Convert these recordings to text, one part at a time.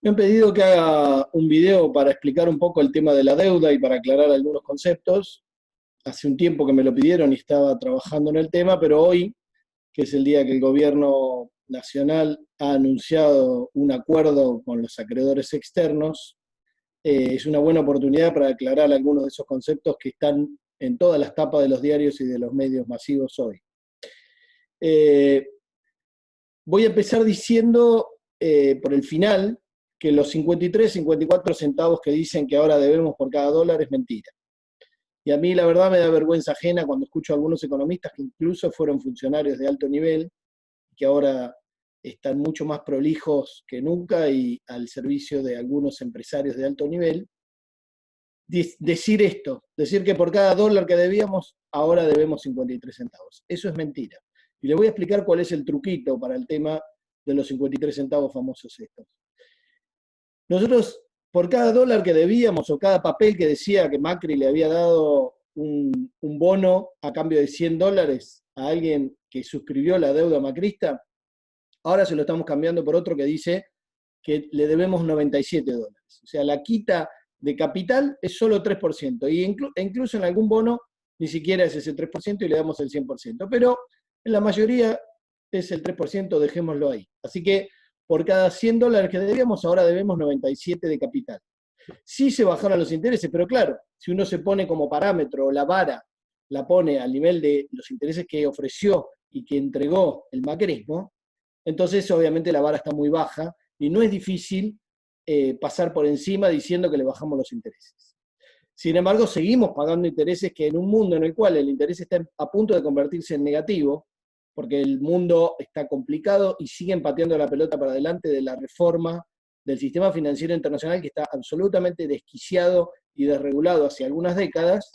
Me han pedido que haga un video para explicar un poco el tema de la deuda y para aclarar algunos conceptos. Hace un tiempo que me lo pidieron y estaba trabajando en el tema, pero hoy, que es el día que el gobierno nacional ha anunciado un acuerdo con los acreedores externos, es una buena oportunidad para aclarar algunos de esos conceptos que están en todas las tapas de los diarios y de los medios masivos hoy. Voy a empezar diciendo por el final que los 53, 54 centavos que dicen que ahora debemos por cada dólar es mentira. Y a mí la verdad me da vergüenza ajena cuando escucho a algunos economistas que incluso fueron funcionarios de alto nivel, que ahora están mucho más prolijos que nunca y al servicio de algunos empresarios de alto nivel, decir esto, decir que por cada dólar que debíamos, ahora debemos 53 centavos. Eso es mentira. Y le voy a explicar cuál es el truquito para el tema de los 53 centavos famosos estos. Nosotros, por cada dólar que debíamos o cada papel que decía que Macri le había dado un bono a cambio de 100 dólares a alguien que suscribió la deuda macrista, ahora se lo estamos cambiando por otro que dice que le debemos 97 dólares. O sea, la quita de capital es solo 3%, e incluso en algún bono ni siquiera es ese 3% y le damos el 100%, pero en la mayoría es el 3%, dejémoslo ahí. Así que por cada 100 dólares que debíamos, ahora debemos 97 de capital. Sí se bajaron los intereses, pero claro, si uno se pone como parámetro, la vara la pone al nivel de los intereses que ofreció y que entregó el macrismo, entonces obviamente la vara está muy baja y no es difícil pasar por encima diciendo que le bajamos los intereses. Sin embargo, seguimos pagando intereses que en un mundo en el cual el interés está a punto de convertirse en negativo, porque el mundo está complicado y siguen pateando la pelota para adelante de la reforma del sistema financiero internacional que está absolutamente desquiciado y desregulado hace algunas décadas,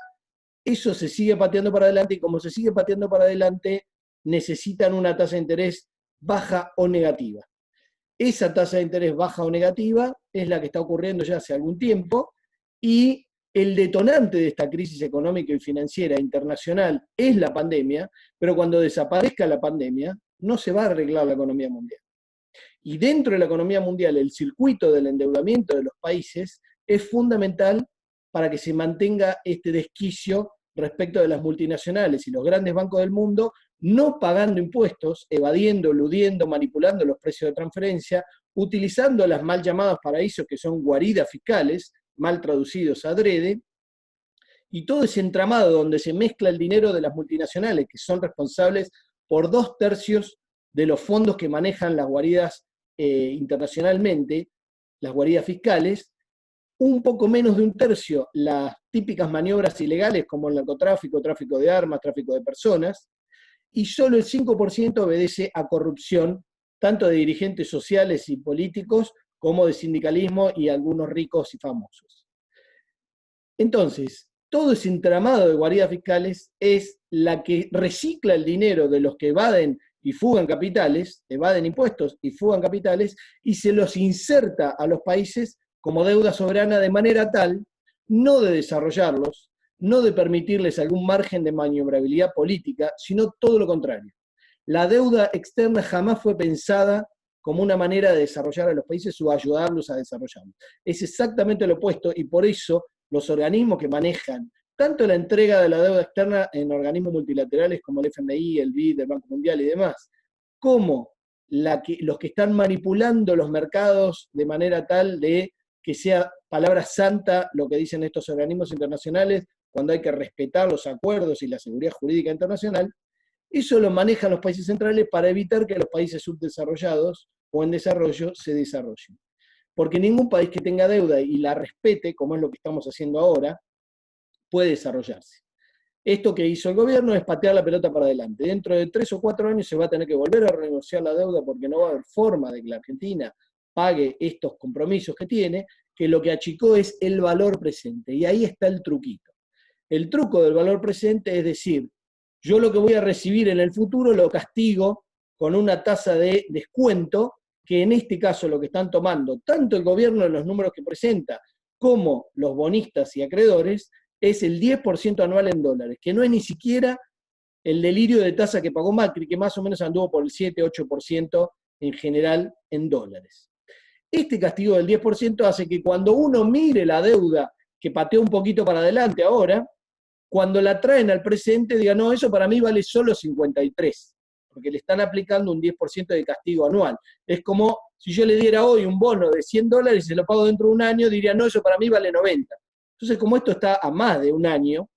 eso se sigue pateando para adelante y como se sigue pateando para adelante, necesitan una tasa de interés baja o negativa. Esa tasa de interés baja o negativa es la que está ocurriendo ya hace algún tiempo y el detonante de esta crisis económica y financiera internacional es la pandemia, pero cuando desaparezca la pandemia no se va a arreglar la economía mundial. Y dentro de la economía mundial, el circuito del endeudamiento de los países es fundamental para que se mantenga este desquicio respecto de las multinacionales y los grandes bancos del mundo, no pagando impuestos, evadiendo, eludiendo, manipulando los precios de transferencia, utilizando las mal llamadas paraísos que son guaridas fiscales, mal traducidos adrede, y todo ese entramado donde se mezcla el dinero de las multinacionales, que son responsables por 2/3 de los fondos que manejan las guaridas internacionalmente, las guaridas fiscales, un poco menos de 1/3 las típicas maniobras ilegales como el narcotráfico, tráfico de armas, tráfico de personas, y solo el 5% obedece a corrupción, tanto de dirigentes sociales y políticos como de sindicalismo y algunos ricos y famosos. Entonces, todo ese entramado de guaridas fiscales es la que recicla el dinero de los que evaden y fugan capitales, evaden impuestos y fugan capitales, y se los inserta a los países como deuda soberana de manera tal, no de desarrollarlos, no de permitirles algún margen de maniobrabilidad política, sino todo lo contrario. La deuda externa jamás fue pensada como una manera de desarrollar a los países o ayudarlos a desarrollarlos. Es exactamente lo opuesto y por eso los organismos que manejan tanto la entrega de la deuda externa en organismos multilaterales como el FMI, el BID, el Banco Mundial y demás, como los que están manipulando los mercados de manera tal de que sea palabra santa lo que dicen estos organismos internacionales cuando hay que respetar los acuerdos y la seguridad jurídica internacional, eso lo manejan los países centrales para evitar que los países subdesarrollados o en desarrollo se desarrollen. Porque ningún país que tenga deuda y la respete, como es lo que estamos haciendo ahora, puede desarrollarse. Esto que hizo el gobierno es patear la pelota para adelante. Dentro de 3 o 4 años se va a tener que volver a renegociar la deuda porque no va a haber forma de que la Argentina pague estos compromisos que tiene, que lo que achicó es el valor presente. Y ahí está el truquito. El truco del valor presente es decir, yo lo que voy a recibir en el futuro lo castigo con una tasa de descuento, que en este caso lo que están tomando tanto el gobierno en los números que presenta como los bonistas y acreedores, es el 10% anual en dólares, que no es ni siquiera el delirio de tasa que pagó Macri, que más o menos anduvo por el 7-8% en general en dólares. Este castigo del 10% hace que cuando uno mire la deuda que pateó un poquito para adelante ahora, cuando la traen al presente diga, no, eso para mí vale solo 53, porque le están aplicando un 10% de castigo anual. Es como si yo le diera hoy un bono de $100 y se lo pago dentro de un año, diría, no, eso para mí vale 90. Entonces, como esto está a más de un año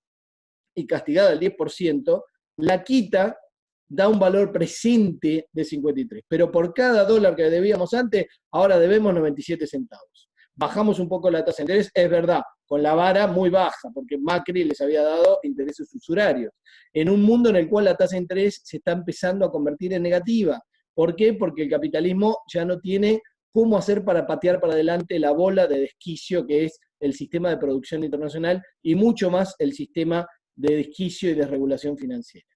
y castigada al 10%, la quita da un valor presente de 53. Pero por cada dólar que debíamos antes, ahora debemos 97 centavos. Bajamos un poco la tasa de interés, es verdad, con la vara muy baja, porque Macri les había dado intereses usurarios. En un mundo en el cual la tasa de interés se está empezando a convertir en negativa. ¿Por qué? Porque el capitalismo ya no tiene cómo hacer para patear para adelante la bola de desquicio que es el sistema de producción internacional y mucho más el sistema de desquicio y desregulación financiera.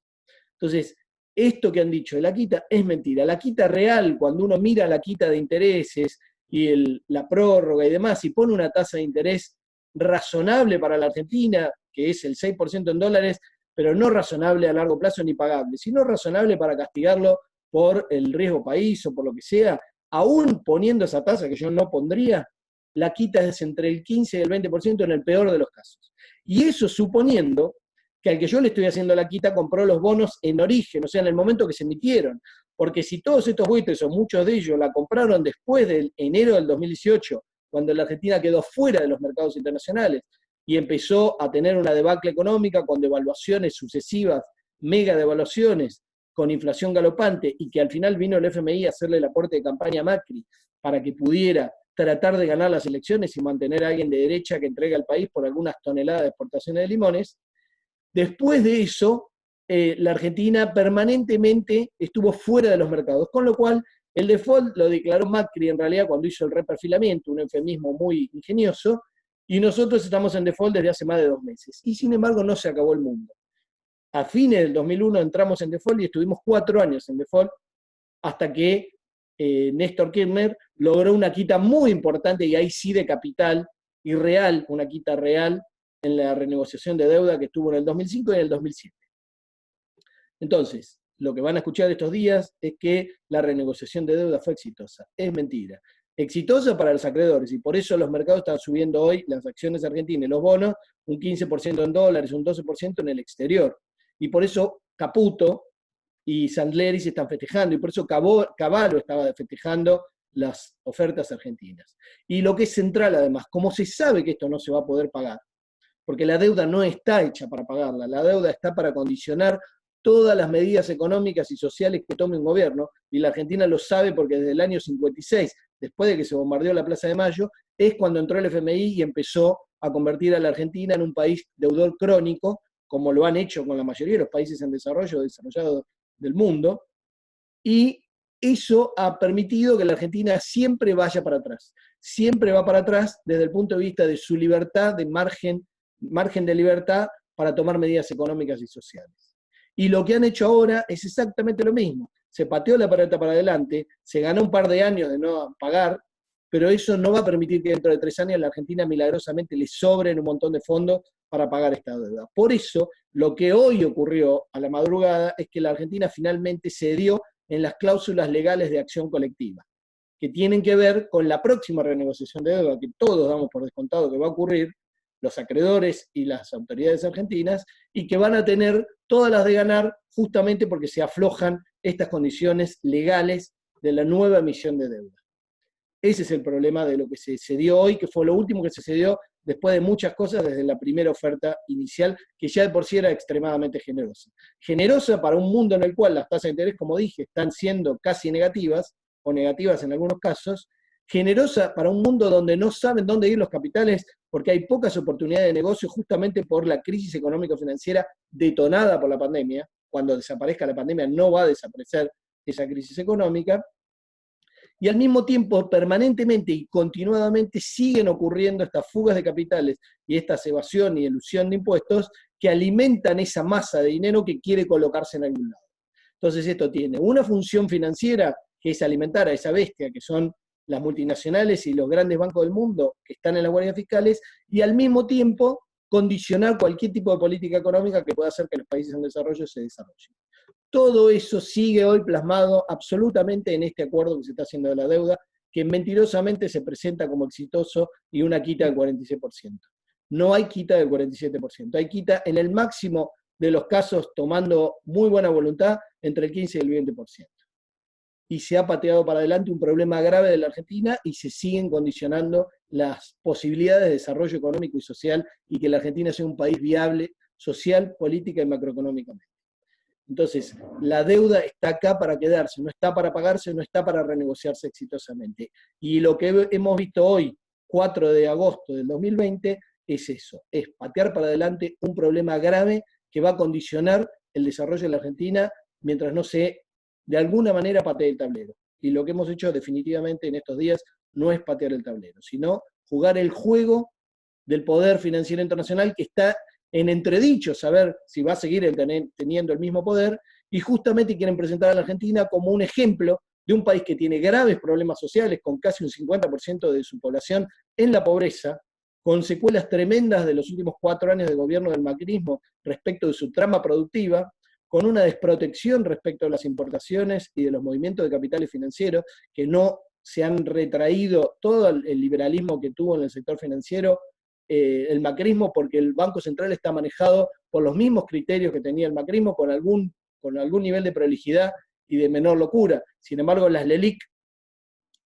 Entonces, esto que han dicho de la quita es mentira. La quita real, cuando uno mira la quita de intereses y la prórroga y demás, y pone una tasa de interés razonable para la Argentina, que es el 6% en dólares, pero no razonable a largo plazo ni pagable, sino razonable para castigarlo por el riesgo país o por lo que sea, aún poniendo esa tasa que yo no pondría, la quita es entre el 15 y el 20% en el peor de los casos. Y eso suponiendo que al que yo le estoy haciendo la quita compró los bonos en origen, o sea, en el momento que se emitieron. Porque si todos estos buitres, o muchos de ellos, la compraron después del enero del 2018, cuando la Argentina quedó fuera de los mercados internacionales y empezó a tener una debacle económica con devaluaciones sucesivas, mega devaluaciones, con inflación galopante, y que al final vino el FMI a hacerle el aporte de campaña a Macri para que pudiera tratar de ganar las elecciones y mantener a alguien de derecha que entregue al país por algunas toneladas de exportaciones de limones. Después de eso, la Argentina permanentemente estuvo fuera de los mercados, con lo cual el default lo declaró Macri en realidad cuando hizo el reperfilamiento, un eufemismo muy ingenioso, y nosotros estamos en default desde hace más de 2 meses. Y sin embargo no se acabó el mundo. A fines del 2001 entramos en default y estuvimos 4 años en default hasta que Néstor Kirchner logró una quita muy importante, y ahí sí de capital y real, una quita real, en la renegociación de deuda que estuvo en el 2005 y en el 2007. Entonces, lo que van a escuchar estos días es que la renegociación de deuda fue exitosa. Es mentira. Exitosa para los acreedores, y por eso los mercados están subiendo hoy las acciones argentinas, los bonos, un 15% en dólares, un 12% en el exterior. Y por eso Caputo y Sandleri se están festejando, y por eso Cavallo estaba festejando las ofertas argentinas. Y lo que es central además, como se sabe que esto no se va a poder pagar, porque la deuda no está hecha para pagarla, la deuda está para condicionar todas las medidas económicas y sociales que tome un gobierno, y la Argentina lo sabe porque desde el año 56, después de que se bombardeó la Plaza de Mayo, es cuando entró el FMI y empezó a convertir a la Argentina en un país deudor crónico, como lo han hecho con la mayoría de los países en desarrollo, desarrollados del mundo, y eso ha permitido que la Argentina siempre vaya para atrás, siempre va para atrás desde el punto de vista de su libertad, de margen de libertad para tomar medidas económicas y sociales. Y lo que han hecho ahora es exactamente lo mismo. Se pateó la pelota para adelante, se ganó un par de años de no pagar, pero eso no va a permitir que dentro de 3 años la Argentina milagrosamente le sobren un montón de fondos para pagar esta deuda. Por eso, lo que hoy ocurrió a la madrugada es que la Argentina finalmente cedió en las cláusulas legales de acción colectiva, que tienen que ver con la próxima renegociación de deuda, que todos damos por descontado que va a ocurrir, los acreedores y las autoridades argentinas, y que van a tener todas las de ganar justamente porque se aflojan estas condiciones legales de la nueva emisión de deuda. Ese es el problema de lo que se dio hoy, que fue lo último que se cedió después de muchas cosas desde la primera oferta inicial, que ya de por sí era extremadamente generosa. Generosa para un mundo en el cual las tasas de interés, como dije, están siendo casi negativas, o negativas en algunos casos, generosa para un mundo donde no saben dónde ir los capitales porque hay pocas oportunidades de negocio justamente por la crisis económico-financiera detonada por la pandemia. Cuando desaparezca la pandemia no va a desaparecer esa crisis económica. Y al mismo tiempo, permanentemente y continuadamente siguen ocurriendo estas fugas de capitales y esta evasión y elusión de impuestos que alimentan esa masa de dinero que quiere colocarse en algún lado. Entonces esto tiene una función financiera, que es alimentar a esa bestia que son las multinacionales y los grandes bancos del mundo que están en las guardias fiscales, y al mismo tiempo condicionar cualquier tipo de política económica que pueda hacer que los países en desarrollo se desarrollen. Todo eso sigue hoy plasmado absolutamente en este acuerdo que se está haciendo de la deuda, que mentirosamente se presenta como exitoso y una quita del 46%. No hay quita del 47%, hay quita en el máximo de los casos, tomando muy buena voluntad, entre el 15 y el 20%. Y se ha pateado para adelante un problema grave de la Argentina y se siguen condicionando las posibilidades de desarrollo económico y social y que la Argentina sea un país viable social, política y macroeconómicamente. Entonces, la deuda está acá para quedarse, no está para pagarse, no está para renegociarse exitosamente. Y lo que hemos visto hoy, 4 de agosto del 2020, es eso, es patear para adelante un problema grave que va a condicionar el desarrollo de la Argentina mientras no se, de alguna manera, patee el tablero. Y lo que hemos hecho definitivamente en estos días no es patear el tablero, sino jugar el juego del poder financiero internacional que está en entredicho, saber si va a seguir teniendo el mismo poder, y justamente quieren presentar a la Argentina como un ejemplo de un país que tiene graves problemas sociales, con casi un 50% de su población en la pobreza, con secuelas tremendas de los últimos 4 años de gobierno del macrismo respecto de su trama productiva, con una desprotección respecto a las importaciones y de los movimientos de capitales financieros, que no se han retraído todo el liberalismo que tuvo en el sector financiero, el macrismo, porque el Banco Central está manejado por los mismos criterios que tenía el macrismo, con algún nivel de prolijidad y de menor locura. Sin embargo, las LELIQ,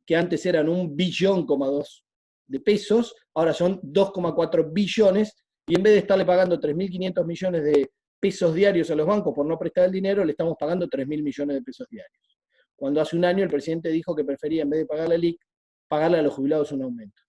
que antes eran 1,2 billones de pesos, ahora son 2,4 billones, y en vez de estarle pagando 3.500 millones de pesos diarios a los bancos por no prestar el dinero, le estamos pagando 3.000 millones de pesos diarios. Cuando hace un año el presidente dijo que prefería, en vez de pagarle a LELIQ, pagarle a los jubilados un aumento.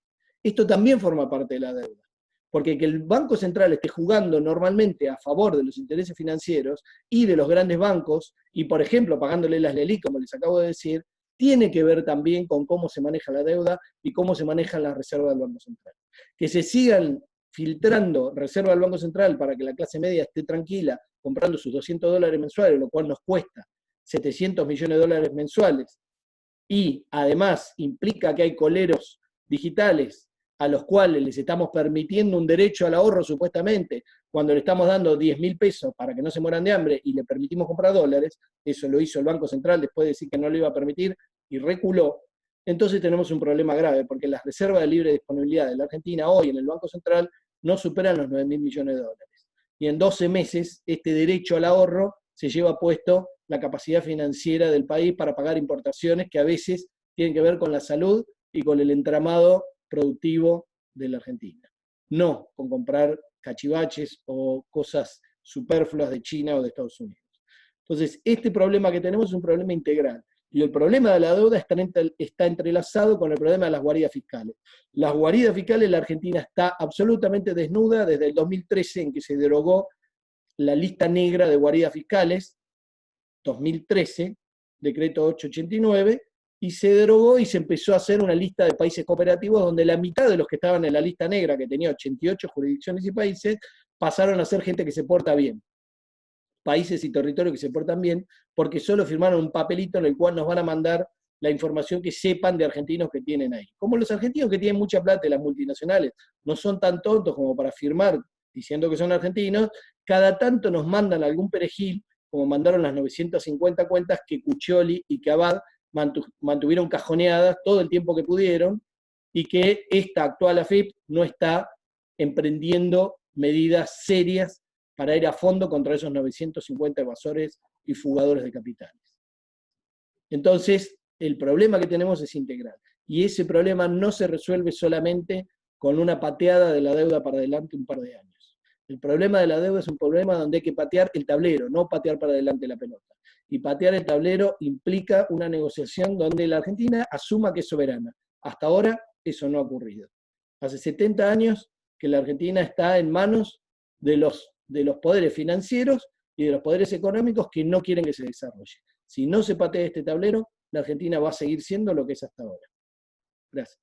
Esto también forma parte de la deuda, porque que el Banco Central esté jugando normalmente a favor de los intereses financieros y de los grandes bancos, y por ejemplo pagándole las LELIQ, como les acabo de decir, tiene que ver también con cómo se maneja la deuda y cómo se manejan las reservas del Banco Central. Que se sigan filtrando reservas del Banco Central para que la clase media esté tranquila comprando sus $200 mensuales, lo cual nos cuesta 700 millones de dólares mensuales, y además implica que hay coleros digitales a los cuales les estamos permitiendo un derecho al ahorro supuestamente, cuando le estamos dando 10.000 pesos para que no se mueran de hambre y le permitimos comprar dólares. Eso lo hizo el Banco Central después de decir que no lo iba a permitir y reculó. Entonces tenemos un problema grave, porque las reservas de libre disponibilidad de la Argentina hoy en el Banco Central no superan los 9.000 millones de dólares. Y en 12 meses este derecho al ahorro se lleva puesto la capacidad financiera del país para pagar importaciones que a veces tienen que ver con la salud y con el entramado productivo de la Argentina. No con comprar cachivaches o cosas superfluas de China o de Estados Unidos. Entonces, este problema que tenemos es un problema integral. Y el problema de la deuda está entrelazado con el problema de las guaridas fiscales. Las guaridas fiscales, la Argentina está absolutamente desnuda desde el 2013, en que se derogó la lista negra de guaridas fiscales, 2013, decreto 889, y se derogó y se empezó a hacer una lista de países cooperativos donde la mitad de los que estaban en la lista negra, que tenía 88 jurisdicciones y países, pasaron a ser gente que se porta bien. Países y territorios que se portan bien, porque solo firmaron un papelito en el cual nos van a mandar la información que sepan de argentinos que tienen ahí. Como los argentinos que tienen mucha plata y las multinacionales no son tan tontos como para firmar diciendo que son argentinos, cada tanto nos mandan algún perejil, como mandaron las 950 cuentas que Cuccioli y que Abad mantuvieron cajoneadas todo el tiempo que pudieron, y que esta actual AFIP no está emprendiendo medidas serias para ir a fondo contra esos 950 evasores y fugadores de capitales. Entonces, el problema que tenemos es integral. Y ese problema no se resuelve solamente con una pateada de la deuda para adelante un par de años. El problema de la deuda es un problema donde hay que patear el tablero, no patear para adelante la pelota. Y patear el tablero implica una negociación donde la Argentina asuma que es soberana. Hasta ahora eso no ha ocurrido. Hace 70 años que la Argentina está en manos de los poderes financieros y de los poderes económicos que no quieren que se desarrolle. Si no se patea este tablero, la Argentina va a seguir siendo lo que es hasta ahora. Gracias.